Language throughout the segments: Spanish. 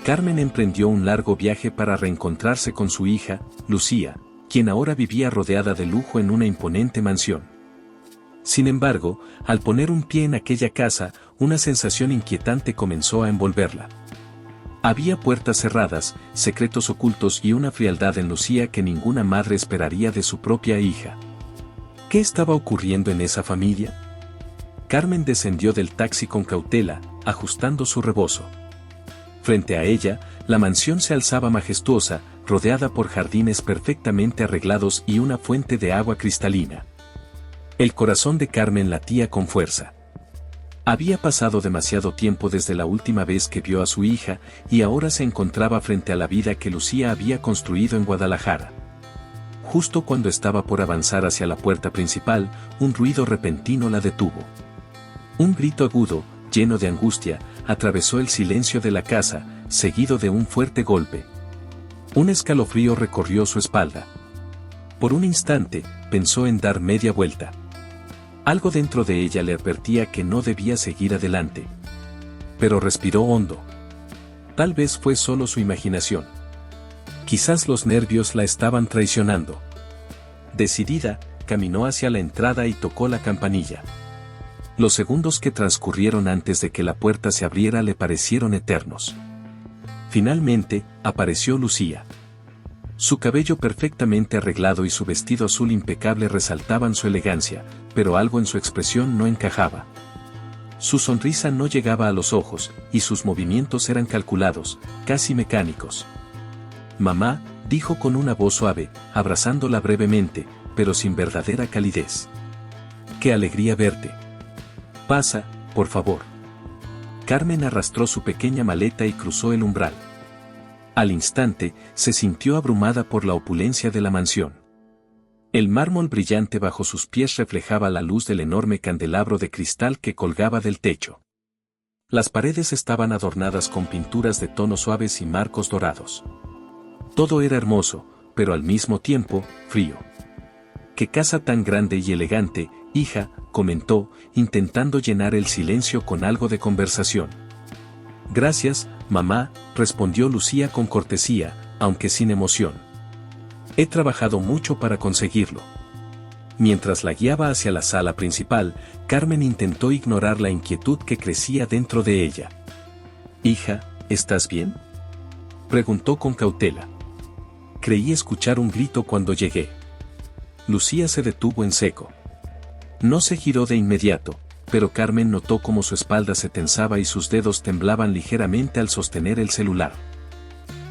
Carmen emprendió un largo viaje para reencontrarse con su hija, Lucía, quien ahora vivía rodeada de lujo en una imponente mansión. Sin embargo, al poner un pie en aquella casa, una sensación inquietante comenzó a envolverla. Había puertas cerradas, secretos ocultos y una frialdad en Lucía que ninguna madre esperaría de su propia hija. ¿Qué estaba ocurriendo en esa familia? Carmen descendió del taxi con cautela, ajustando su rebozo. Frente a ella, la mansión se alzaba majestuosa, rodeada por jardines perfectamente arreglados y una fuente de agua cristalina. El corazón de Carmen latía con fuerza. Había pasado demasiado tiempo desde la última vez que vio a su hija, y ahora se encontraba frente a la vida que Lucía había construido en Guadalajara. Justo cuando estaba por avanzar hacia la puerta principal, un ruido repentino la detuvo. Un grito agudo, lleno de angustia, atravesó el silencio de la casa, seguido de un fuerte golpe. Un escalofrío recorrió su espalda. Por un instante, pensó en dar media vuelta. Algo dentro de ella le advertía que no debía seguir adelante. Pero respiró hondo. Tal vez fue solo su imaginación. Quizás los nervios la estaban traicionando. Decidida, caminó hacia la entrada y tocó la campanilla. Los segundos que transcurrieron antes de que la puerta se abriera le parecieron eternos. Finalmente, apareció Lucía. Su cabello perfectamente arreglado y su vestido azul impecable resaltaban su elegancia, pero algo en su expresión no encajaba. Su sonrisa no llegaba a los ojos, y sus movimientos eran calculados, casi mecánicos. «Mamá», dijo con una voz suave, abrazándola brevemente, pero sin verdadera calidez. «¡Qué alegría verte! Pasa, por favor». Carmen arrastró su pequeña maleta y cruzó el umbral. Al instante, se sintió abrumada por la opulencia de la mansión. El mármol brillante bajo sus pies reflejaba la luz del enorme candelabro de cristal que colgaba del techo. Las paredes estaban adornadas con pinturas de tonos suaves y marcos dorados. Todo era hermoso, pero al mismo tiempo, frío. «¡Qué casa tan grande y elegante, hija!», comentó, intentando llenar el silencio con algo de conversación. «Gracias, mamá», respondió Lucía con cortesía, aunque sin emoción. «He trabajado mucho para conseguirlo». Mientras la guiaba hacia la sala principal, Carmen intentó ignorar la inquietud que crecía dentro de ella. «Hija, ¿estás bien?», preguntó con cautela. «Creí escuchar un grito cuando llegué». Lucía se detuvo en seco. No se giró de inmediato, pero Carmen notó cómo su espalda se tensaba y sus dedos temblaban ligeramente al sostener el celular.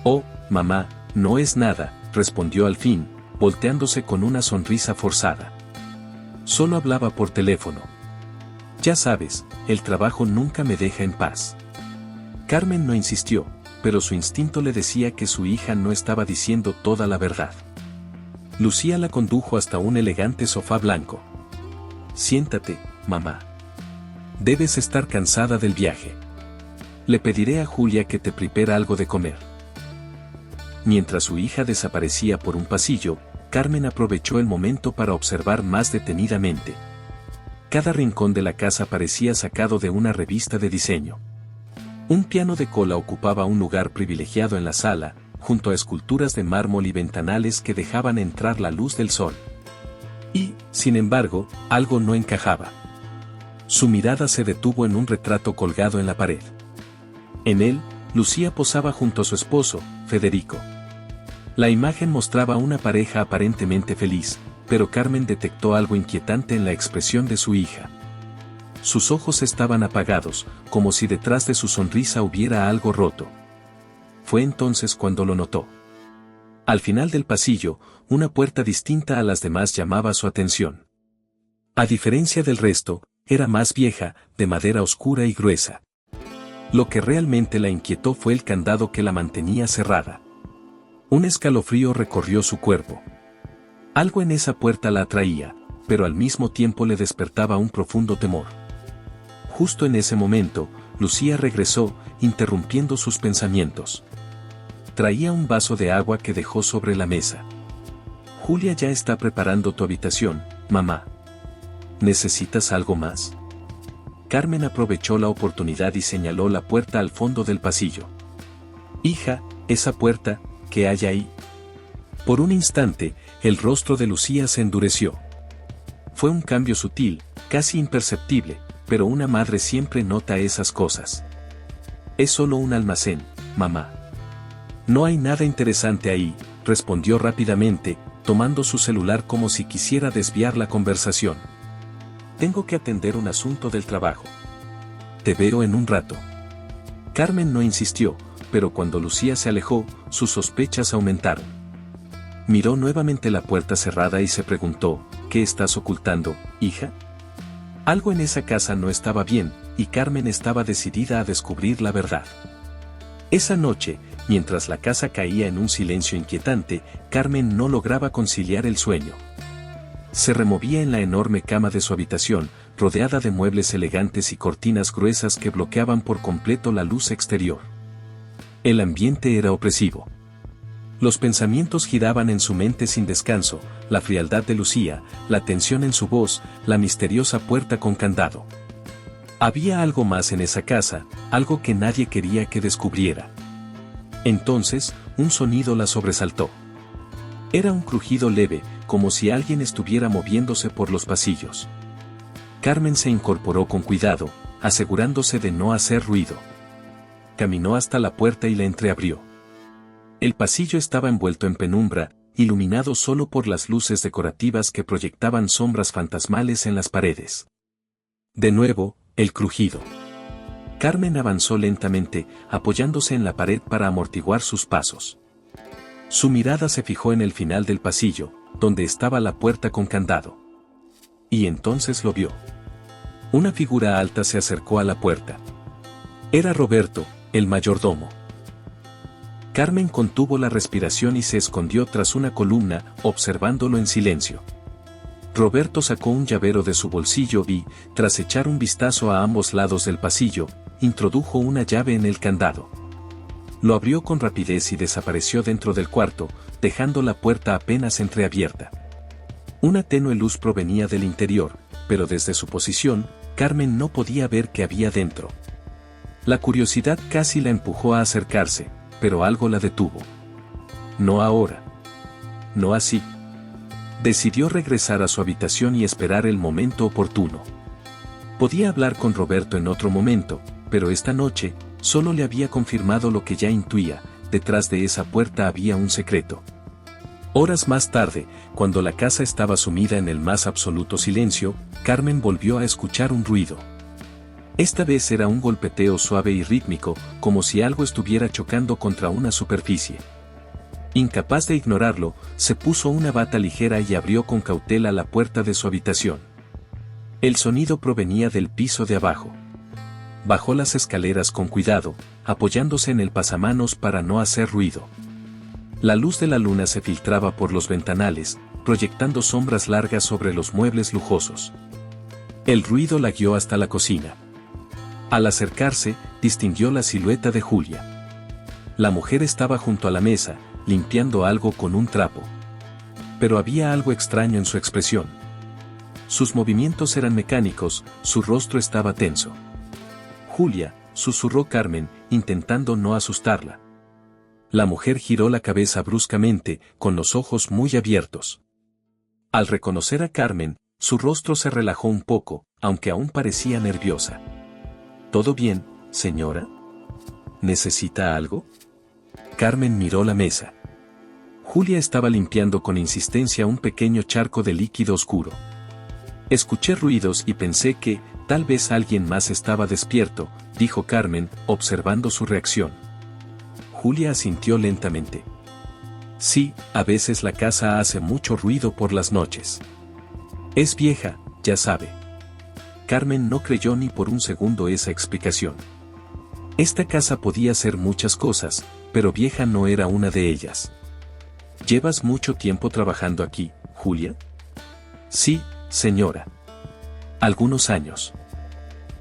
«Oh, mamá, no es nada», respondió al fin, volteándose con una sonrisa forzada. «Solo hablaba por teléfono. Ya sabes, el trabajo nunca me deja en paz». Carmen no insistió, pero su instinto le decía que su hija no estaba diciendo toda la verdad. Lucía la condujo hasta un elegante sofá blanco. «Siéntate, mamá. Debes estar cansada del viaje. Le pediré a Julia que te prepare algo de comer». Mientras su hija desaparecía por un pasillo, Carmen aprovechó el momento para observar más detenidamente. Cada rincón de la casa parecía sacado de una revista de diseño. Un piano de cola ocupaba un lugar privilegiado en la sala, junto a esculturas de mármol y ventanales que dejaban entrar la luz del sol. Y, sin embargo, algo no encajaba. Su mirada se detuvo en un retrato colgado en la pared. En él, Lucía posaba junto a su esposo, Federico. La imagen mostraba una pareja aparentemente feliz, pero Carmen detectó algo inquietante en la expresión de su hija. Sus ojos estaban apagados, como si detrás de su sonrisa hubiera algo roto. Fue entonces cuando lo notó. Al final del pasillo, una puerta distinta a las demás llamaba su atención. A diferencia del resto, era más vieja, de madera oscura y gruesa. Lo que realmente la inquietó fue el candado que la mantenía cerrada. Un escalofrío recorrió su cuerpo. Algo en esa puerta la atraía, pero al mismo tiempo le despertaba un profundo temor. Justo en ese momento, Lucía regresó, interrumpiendo sus pensamientos. Traía un vaso de agua que dejó sobre la mesa. «Julia ya está preparando tu habitación, mamá. ¿Necesitas algo más?». Carmen aprovechó la oportunidad y señaló la puerta al fondo del pasillo. Hija, esa puerta, ¿qué hay ahí? Por un instante, el rostro de Lucía se endureció. Fue un cambio sutil, casi imperceptible, pero una madre siempre nota esas cosas. Es solo un almacén, mamá. No hay nada interesante ahí, respondió rápidamente, tomando su celular como si quisiera desviar la conversación. Tengo que atender un asunto del trabajo. Te veo en un rato. Carmen no insistió, pero cuando Lucía se alejó, sus sospechas aumentaron. Miró nuevamente la puerta cerrada y se preguntó, ¿qué estás ocultando, hija? Algo en esa casa no estaba bien, y Carmen estaba decidida a descubrir la verdad. Esa noche, mientras la casa caía en un silencio inquietante, Carmen no lograba conciliar el sueño. Se removía en la enorme cama de su habitación, rodeada de muebles elegantes y cortinas gruesas que bloqueaban por completo la luz exterior. El ambiente era opresivo. Los pensamientos giraban en su mente sin descanso, la frialdad de Lucía, la tensión en su voz, la misteriosa puerta con candado. Había algo más en esa casa, algo que nadie quería que descubriera. Entonces, un sonido la sobresaltó. Era un crujido leve, como si alguien estuviera moviéndose por los pasillos. Carmen se incorporó con cuidado, asegurándose de no hacer ruido. Caminó hasta la puerta y la entreabrió. El pasillo estaba envuelto en penumbra, iluminado solo por las luces decorativas que proyectaban sombras fantasmales en las paredes. De nuevo, el crujido. Carmen avanzó lentamente, apoyándose en la pared para amortiguar sus pasos. Su mirada se fijó en el final del pasillo, donde estaba la puerta con candado. Y entonces lo vio. Una figura alta se acercó a la puerta. Era Roberto, el mayordomo. Carmen contuvo la respiración y se escondió tras una columna, observándolo en silencio. Roberto sacó un llavero de su bolsillo y, tras echar un vistazo a ambos lados del pasillo, introdujo una llave en el candado. Lo abrió con rapidez y desapareció dentro del cuarto, dejando la puerta apenas entreabierta. Una tenue luz provenía del interior, pero desde su posición, Carmen no podía ver qué había dentro. La curiosidad casi la empujó a acercarse, pero algo la detuvo. No ahora. No así. Decidió regresar a su habitación y esperar el momento oportuno. Podía hablar con Roberto en otro momento, pero esta noche, solo le había confirmado lo que ya intuía: detrás de esa puerta había un secreto. Horas más tarde, cuando la casa estaba sumida en el más absoluto silencio, Carmen volvió a escuchar un ruido. Esta vez era un golpeteo suave y rítmico, como si algo estuviera chocando contra una superficie. Incapaz de ignorarlo, se puso una bata ligera y abrió con cautela la puerta de su habitación. El sonido provenía del piso de abajo. Bajó las escaleras con cuidado, apoyándose en el pasamanos para no hacer ruido. La luz de la luna se filtraba por los ventanales, proyectando sombras largas sobre los muebles lujosos. El ruido la guió hasta la cocina. Al acercarse, distinguió la silueta de Julia. La mujer estaba junto a la mesa, limpiando algo con un trapo. Pero había algo extraño en su expresión. Sus movimientos eran mecánicos, su rostro estaba tenso. Julia, susurró Carmen, intentando no asustarla. La mujer giró la cabeza bruscamente, con los ojos muy abiertos. Al reconocer a Carmen, su rostro se relajó un poco, aunque aún parecía nerviosa. ¿Todo bien, señora? ¿Necesita algo? Carmen miró la mesa. Julia estaba limpiando con insistencia un pequeño charco de líquido oscuro. Escuché ruidos y pensé que, tal vez alguien más estaba despierto, dijo Carmen, observando su reacción. Julia asintió lentamente. Sí, a veces la casa hace mucho ruido por las noches. Es vieja, ya sabe. Carmen no creyó ni por un segundo esa explicación. Esta casa podía ser muchas cosas, pero vieja no era una de ellas. ¿Llevas mucho tiempo trabajando aquí, Julia? Sí, señora. Algunos años.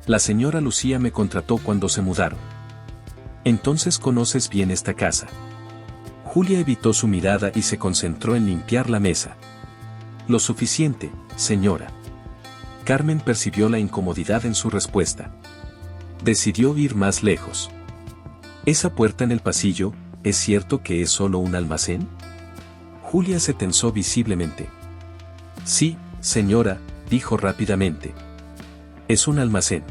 La señora Lucía me contrató cuando se mudaron. Entonces conoces bien esta casa. Julia evitó su mirada y se concentró en limpiar la mesa. Lo suficiente, señora. Carmen percibió la incomodidad en su respuesta. Decidió ir más lejos. Esa puerta en el pasillo, ¿es cierto que es solo un almacén? Julia se tensó visiblemente. Sí, señora, dijo rápidamente. Es un almacén.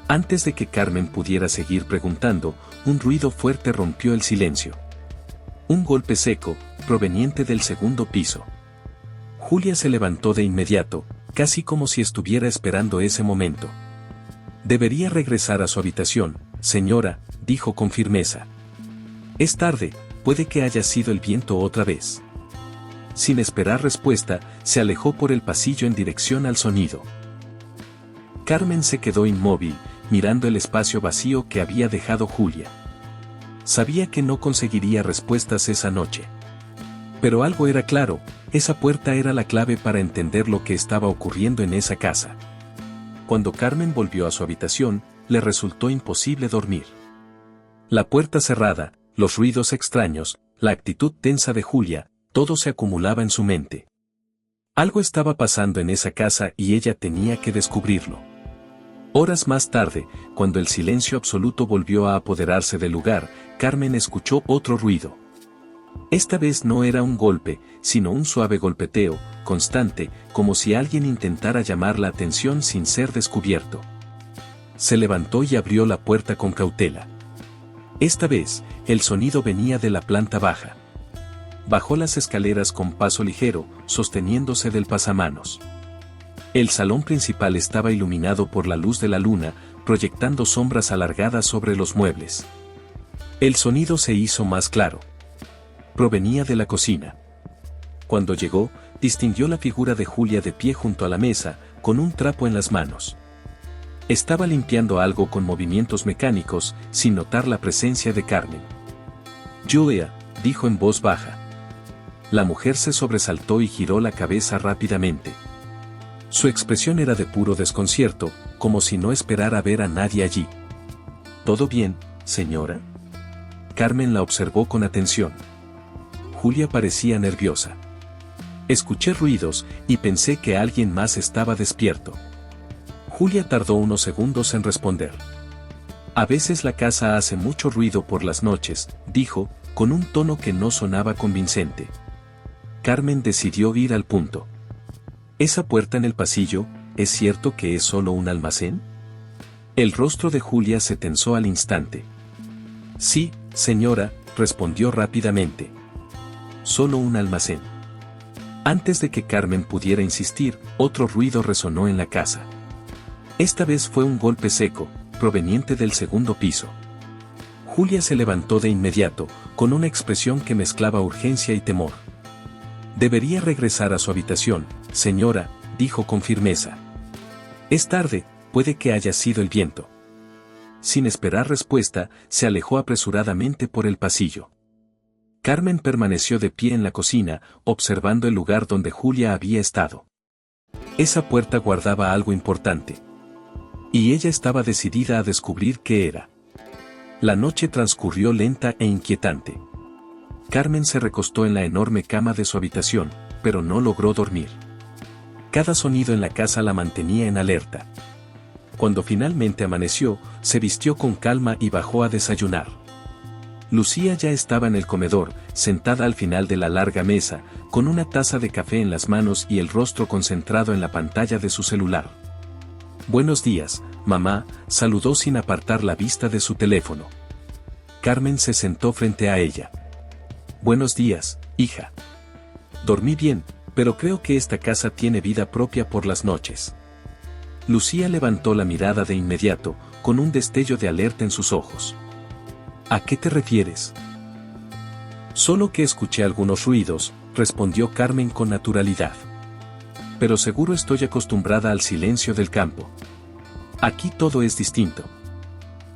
Antes de que Carmen pudiera seguir preguntando, un ruido fuerte rompió el silencio. Un golpe seco, proveniente del segundo piso. Julia se levantó de inmediato, casi como si estuviera esperando ese momento. Debería regresar a su habitación, señora, dijo con firmeza. Es tarde, puede que haya sido el viento otra vez. Sin esperar respuesta, se alejó por el pasillo en dirección al sonido. Carmen se quedó inmóvil, mirando el espacio vacío que había dejado Julia. Sabía que no conseguiría respuestas esa noche. Pero algo era claro, esa puerta era la clave para entender lo que estaba ocurriendo en esa casa. Cuando Carmen volvió a su habitación, le resultó imposible dormir. La puerta cerrada, los ruidos extraños, la actitud tensa de Julia, todo se acumulaba en su mente. Algo estaba pasando en esa casa y ella tenía que descubrirlo. Horas más tarde, cuando el silencio absoluto volvió a apoderarse del lugar, Carmen escuchó otro ruido. Esta vez no era un golpe, sino un suave golpeteo, constante, como si alguien intentara llamar la atención sin ser descubierto. Se levantó y abrió la puerta con cautela. Esta vez, el sonido venía de la planta baja. Bajó las escaleras con paso ligero, sosteniéndose del pasamanos. El salón principal estaba iluminado por la luz de la luna, proyectando sombras alargadas sobre los muebles. El sonido se hizo más claro. Provenía de la cocina. Cuando llegó, distinguió la figura de Julia de pie junto a la mesa, con un trapo en las manos. Estaba limpiando algo con movimientos mecánicos, sin notar la presencia de Carmen. «Julia», dijo en voz baja. La mujer se sobresaltó y giró la cabeza rápidamente. Su expresión era de puro desconcierto, como si no esperara ver a nadie allí. «¿Todo bien, señora?» Carmen la observó con atención. Julia parecía nerviosa. Escuché ruidos y pensé que alguien más estaba despierto. Julia tardó unos segundos en responder. A veces la casa hace mucho ruido por las noches, dijo, con un tono que no sonaba convincente. Carmen decidió ir al punto. ¿Esa puerta en el pasillo, es cierto que es solo un almacén? El rostro de Julia se tensó al instante. Sí, señora, respondió rápidamente. Solo un almacén. Antes de que Carmen pudiera insistir, otro ruido resonó en la casa. Esta vez fue un golpe seco, proveniente del segundo piso. Julia se levantó de inmediato, con una expresión que mezclaba urgencia y temor. Debería regresar a su habitación, señora, dijo con firmeza. Es tarde, puede que haya sido el viento. Sin esperar respuesta, se alejó apresuradamente por el pasillo. Carmen permaneció de pie en la cocina, observando el lugar donde Julia había estado. Esa puerta guardaba algo importante. Y ella estaba decidida a descubrir qué era. La noche transcurrió lenta e inquietante. Carmen se recostó en la enorme cama de su habitación, pero no logró dormir. Cada sonido en la casa la mantenía en alerta. Cuando finalmente amaneció, se vistió con calma y bajó a desayunar. Lucía ya estaba en el comedor, sentada al final de la larga mesa, con una taza de café en las manos y el rostro concentrado en la pantalla de su celular. «Buenos días, mamá», saludó sin apartar la vista de su teléfono. Carmen se sentó frente a ella. «Buenos días, hija. Dormí bien, pero creo que esta casa tiene vida propia por las noches». Lucía levantó la mirada de inmediato, con un destello de alerta en sus ojos. «¿A qué te refieres?» «Solo que escuché algunos ruidos», respondió Carmen con naturalidad. «Pero seguro estoy acostumbrada al silencio del campo. Aquí todo es distinto».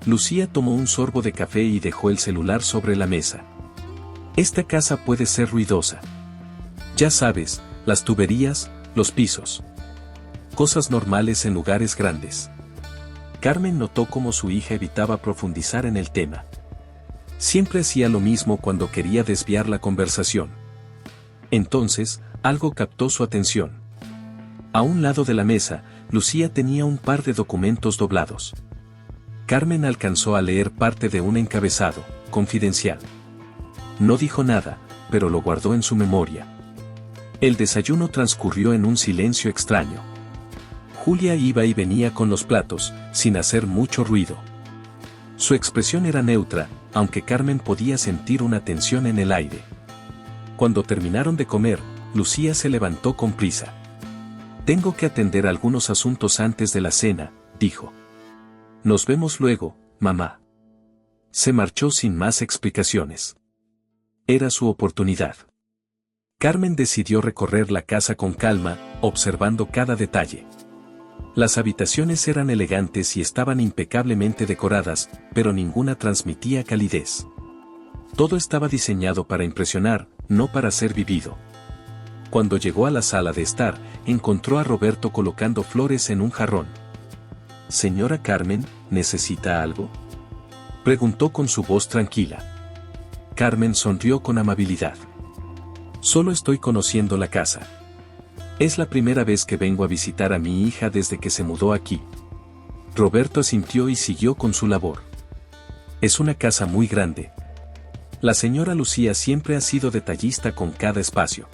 Lucía tomó un sorbo de café y dejó el celular sobre la mesa. «Esta casa puede ser ruidosa. Ya sabes, las tuberías, los pisos. Cosas normales en lugares grandes». Carmen notó cómo su hija evitaba profundizar en el tema. Siempre hacía lo mismo cuando quería desviar la conversación. Entonces, algo captó su atención. A un lado de la mesa, Lucía tenía un par de documentos doblados. Carmen alcanzó a leer parte de un encabezado, confidencial. No dijo nada, pero lo guardó en su memoria. El desayuno transcurrió en un silencio extraño. Julia iba y venía con los platos, sin hacer mucho ruido. Su expresión era neutra, aunque Carmen podía sentir una tensión en el aire. Cuando terminaron de comer, Lucía se levantó con prisa. «Tengo que atender algunos asuntos antes de la cena», dijo. «Nos vemos luego, mamá». Se marchó sin más explicaciones. Era su oportunidad. Carmen decidió recorrer la casa con calma, observando cada detalle. Las habitaciones eran elegantes y estaban impecablemente decoradas, pero ninguna transmitía calidez. Todo estaba diseñado para impresionar, no para ser vivido. Cuando llegó a la sala de estar, encontró a Roberto colocando flores en un jarrón. «Señora Carmen, ¿necesita algo?», preguntó con su voz tranquila. Carmen sonrió con amabilidad. «Solo estoy conociendo la casa. Es la primera vez que vengo a visitar a mi hija desde que se mudó aquí». Roberto asintió y siguió con su labor. «Es una casa muy grande. La señora Lucía siempre ha sido detallista con cada espacio».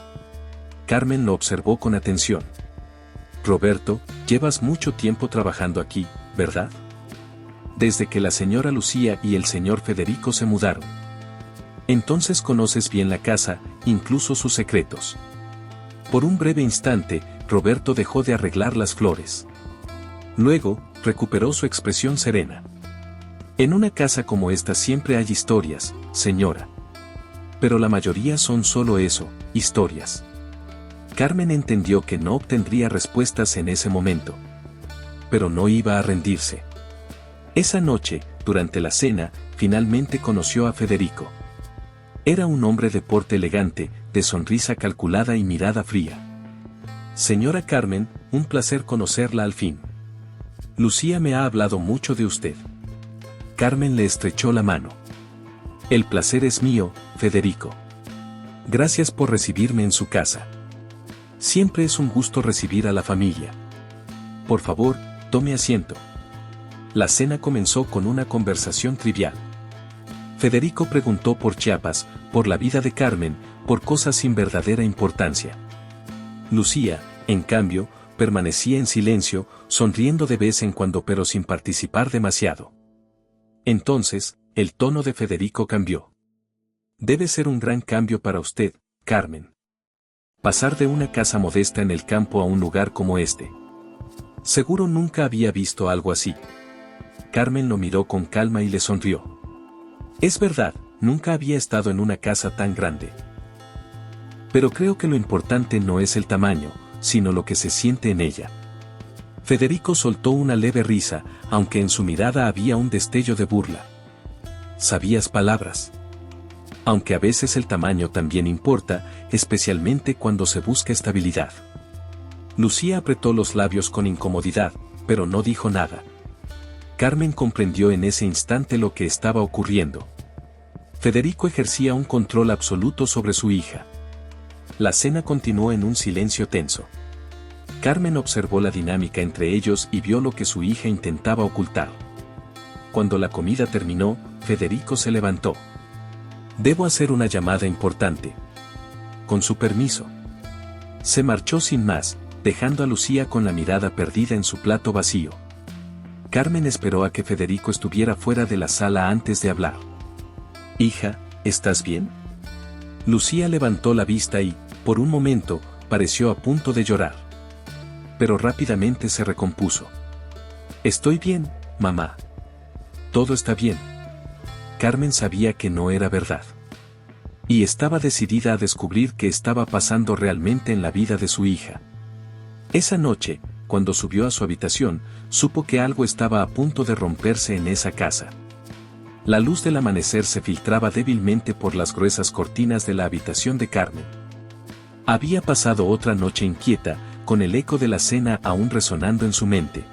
Carmen lo observó con atención. «Roberto, llevas mucho tiempo trabajando aquí, ¿verdad?». «Desde que la señora Lucía y el señor Federico se mudaron». «Entonces conoces bien la casa, incluso sus secretos». Por un breve instante, Roberto dejó de arreglar las flores. Luego, recuperó su expresión serena. «En una casa como esta siempre hay historias, señora. Pero la mayoría son solo eso, historias». Carmen entendió que no obtendría respuestas en ese momento. Pero no iba a rendirse. Esa noche, durante la cena, finalmente conoció a Federico. Era un hombre de porte elegante, de sonrisa calculada y mirada fría. «Señora Carmen, un placer conocerla al fin. Lucía me ha hablado mucho de usted». Carmen le estrechó la mano. «El placer es mío, Federico. Gracias por recibirme en su casa. Siempre es un gusto recibir a la familia. Por favor, tome asiento». La cena comenzó con una conversación trivial. Federico preguntó por Chiapas, por la vida de Carmen, por cosas sin verdadera importancia. Lucía, en cambio, permanecía en silencio, sonriendo de vez en cuando pero sin participar demasiado. Entonces, el tono de Federico cambió. «Debe ser un gran cambio para usted, Carmen. Pasar de una casa modesta en el campo a un lugar como este. Seguro nunca había visto algo así». Carmen lo miró con calma y le sonrió. «Es verdad, nunca había estado en una casa tan grande. Pero creo que lo importante no es el tamaño, sino lo que se siente en ella». Federico soltó una leve risa, aunque en su mirada había un destello de burla. «Sabías palabras. Aunque a veces el tamaño también importa, especialmente cuando se busca estabilidad». Lucía apretó los labios con incomodidad, pero no dijo nada. Carmen comprendió en ese instante lo que estaba ocurriendo. Federico ejercía un control absoluto sobre su hija. La cena continuó en un silencio tenso. Carmen observó la dinámica entre ellos y vio lo que su hija intentaba ocultar. Cuando la comida terminó, Federico se levantó. «Debo hacer una llamada importante. Con su permiso». Se marchó sin más, dejando a Lucía con la mirada perdida en su plato vacío. Carmen esperó a que Federico estuviera fuera de la sala antes de hablar. «Hija, ¿estás bien?». Lucía levantó la vista y, por un momento, pareció a punto de llorar. Pero rápidamente se recompuso. «Estoy bien, mamá. Todo está bien». Carmen sabía que no era verdad. Y estaba decidida a descubrir qué estaba pasando realmente en la vida de su hija. Esa noche, cuando subió a su habitación, supo que algo estaba a punto de romperse en esa casa. La luz del amanecer se filtraba débilmente por las gruesas cortinas de la habitación de Carmen. Había pasado otra noche inquieta, con el eco de la cena aún resonando en su mente.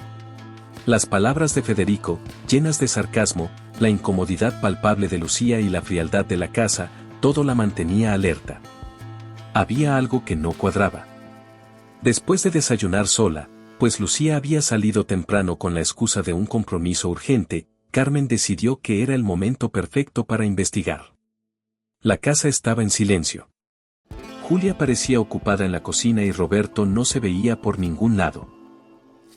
Las palabras de Federico, llenas de sarcasmo, la incomodidad palpable de Lucía y la frialdad de la casa, todo la mantenía alerta. Había algo que no cuadraba. Después de desayunar sola, pues Lucía había salido temprano con la excusa de un compromiso urgente, Carmen decidió que era el momento perfecto para investigar. La casa estaba en silencio. Julia parecía ocupada en la cocina y Roberto no se veía por ningún lado.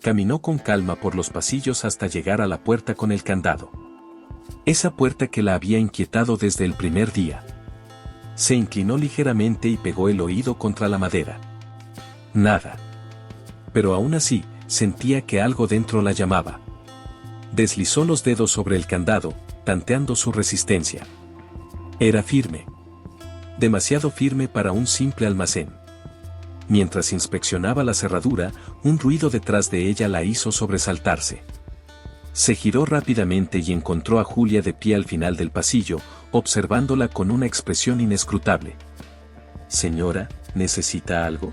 Caminó con calma por los pasillos hasta llegar a la puerta con el candado. Esa puerta que la había inquietado desde el primer día. Se inclinó ligeramente y pegó el oído contra la madera. Nada. Pero aún así, sentía que algo dentro la llamaba. Deslizó los dedos sobre el candado, tanteando su resistencia. Era firme. Demasiado firme para un simple almacén. Mientras inspeccionaba la cerradura, un ruido detrás de ella la hizo sobresaltarse. Se giró rápidamente y encontró a Julia de pie al final del pasillo, observándola con una expresión inescrutable. «Señora, ¿necesita algo?»,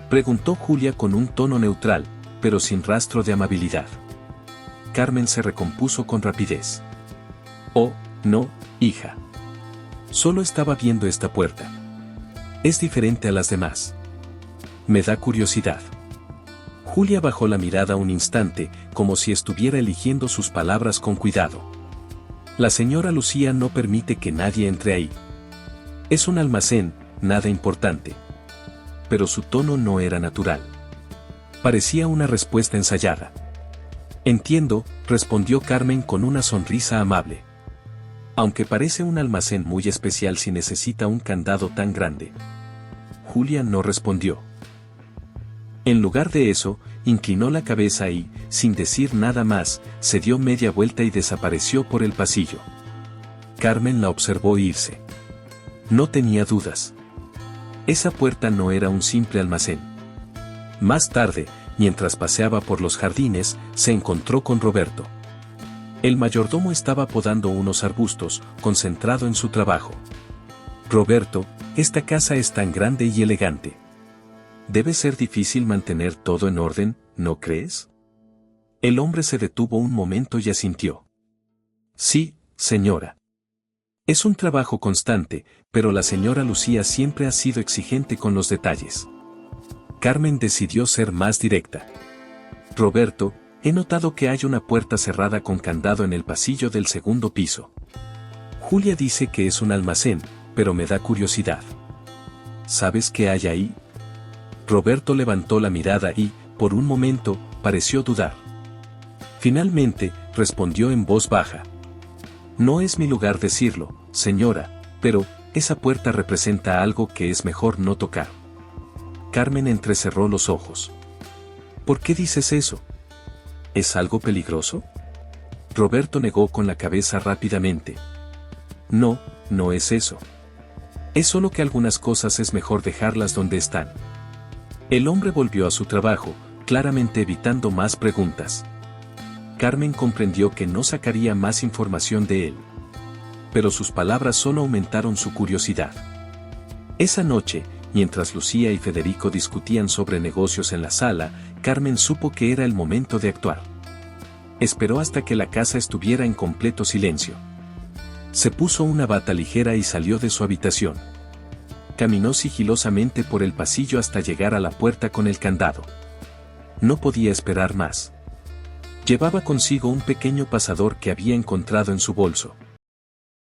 preguntó Julia con un tono neutral, pero sin rastro de amabilidad. Carmen se recompuso con rapidez. «Oh, no, hija. Solo estaba viendo esta puerta. Es diferente a las demás. Me da curiosidad». Julia bajó la mirada un instante, como si estuviera eligiendo sus palabras con cuidado. «La señora Lucía no permite que nadie entre ahí. Es un almacén, nada importante». Pero su tono no era natural. Parecía una respuesta ensayada. «Entiendo», respondió Carmen con una sonrisa amable. «Aunque parece un almacén muy especial si necesita un candado tan grande». Julia no respondió. En lugar de eso, inclinó la cabeza y, sin decir nada más, se dio media vuelta y desapareció por el pasillo. Carmen la observó irse. No tenía dudas. Esa puerta no era un simple almacén. Más tarde, mientras paseaba por los jardines, se encontró con Roberto. El mayordomo estaba podando unos arbustos, concentrado en su trabajo. «Roberto, esta casa es tan grande y elegante. Debe ser difícil mantener todo en orden, ¿no crees?». El hombre se detuvo un momento y asintió. «Sí, señora. Es un trabajo constante, pero la señora Lucía siempre ha sido exigente con los detalles». Carmen decidió ser más directa. «Roberto, he notado que hay una puerta cerrada con candado en el pasillo del segundo piso. Julia dice que es un almacén, pero me da curiosidad. ¿Sabes qué hay ahí?». Roberto levantó la mirada y, por un momento, pareció dudar. Finalmente, respondió en voz baja. «No es mi lugar decirlo, señora, pero esa puerta representa algo que es mejor no tocar». Carmen entrecerró los ojos. «¿Por qué dices eso? ¿Es algo peligroso?». Roberto negó con la cabeza rápidamente. «No, no es eso. Es solo que algunas cosas es mejor dejarlas donde están». El hombre volvió a su trabajo, claramente evitando más preguntas. Carmen comprendió que no sacaría más información de él. Pero sus palabras solo aumentaron su curiosidad. Esa noche, mientras Lucía y Federico discutían sobre negocios en la sala, Carmen supo que era el momento de actuar. Esperó hasta que la casa estuviera en completo silencio. Se puso una bata ligera y salió de su habitación. Caminó sigilosamente por el pasillo hasta llegar a la puerta con el candado. No podía esperar más. Llevaba consigo un pequeño pasador que había encontrado en su bolso.